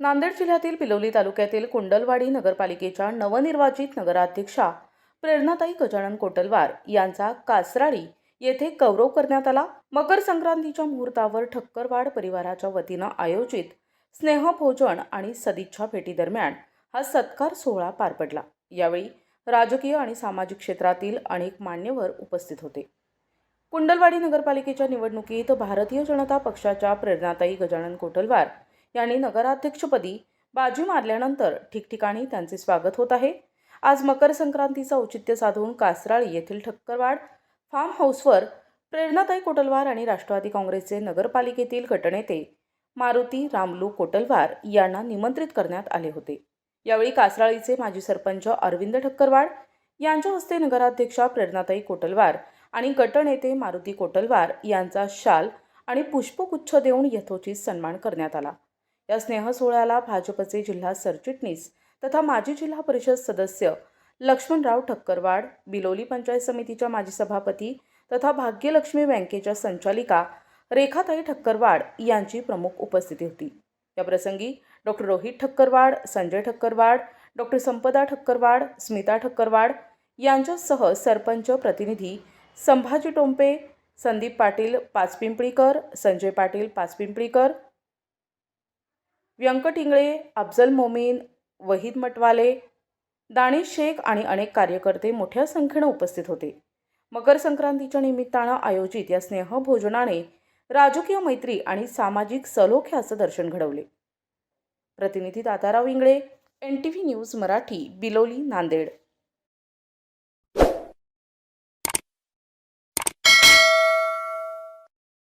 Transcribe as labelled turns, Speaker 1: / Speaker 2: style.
Speaker 1: नांदेड जिल्ह्यातील बिलोली तालुक्यातील कुंडलवाडी नगरपालिकेच्या नवनिर्वाचित नगराध्यक्षा प्रेरणाताई गजानन कोटलवार यांचा कासराळी येथे गौरव करण्यात आला। मकर संक्रांतीच्या मुहूर्तावर ठक्करवाड परिवाराच्या वतीनं आयोजित स्नेहभोजन आणि सदिच्छा भेटी दरम्यान हा सत्कार सोहळा पार पडला। यावेळी राजकीय आणि सामाजिक क्षेत्रातील अनेक मान्यवर उपस्थित होते। कुंडलवाडी नगरपालिकेच्या निवडणुकीत भारतीय जनता पक्षाच्या प्रेरणाताई गजानन कोटलवार यांनी नगराध्यक्षपदी बाजी मारल्यानंतर ठिकठिकाणी त्यांचे स्वागत होत आहे। आज मकर संक्रांतीचं औचित्य साधून कासराळी येथील ठक्करवाड फार्म हाऊसवर प्रेरणाताई कोटलवार आणि राष्ट्रवादी काँग्रेसचे नगरपालिकेतील गटनेते मारुती रामलू कोटलवार यांना निमंत्रित करण्यात आले होते। यावेळी कासराळीचे माजी सरपंच अरविंद ठक्करवाड यांच्या हस्ते नगराध्यक्षा प्रेरणाताई कोटलवार आणि गटनेते मारुती कोटलवार यांचा शाल आणि पुष्पगुच्छ देऊन यथोचित सन्मान करण्यात आला। या स्नेह सोहळ्याला भाजपचे जिल्हा सरचिटणीस तथा माजी जिल्हा परिषद सदस्य लक्ष्मणराव ठक्करवाड, बिलोली पंचायत समितीच्या माजी सभापती तथा भाग्यलक्ष्मी बँकेच्या संचालिका रेखाताई ठक्करवाड यांची प्रमुख उपस्थिती होती। या प्रसंगी डॉक्टर रोहित ठक्करवाड, संजय ठक्करवाड, डॉक्टर संपदा ठक्करवाड, स्मिता ठक्करवाड यांच्यासह सरपंच प्रतिनिधी संभाजी टोंपे, संदीप पाटील पाचपिंपळीकर, संजय पाटील पाचपिंपळीकर, व्यंकट इंगळे, अफजल मोमीन, वहीद मटवाले, दानिश शेख आणि अनेक कार्यकर्ते मोठ्या संख्येने उपस्थित होते। मकर संक्रांतीच्या निमित्तानं आयोजित या स्नेहभोजनाने राजकीय मैत्री आणि सामाजिक सलोख्याचं दर्शन घडवले। प्रतिनिधी दादाराव इंगळे, NTV न्यूज मराठी, बिलोली, नांदेड।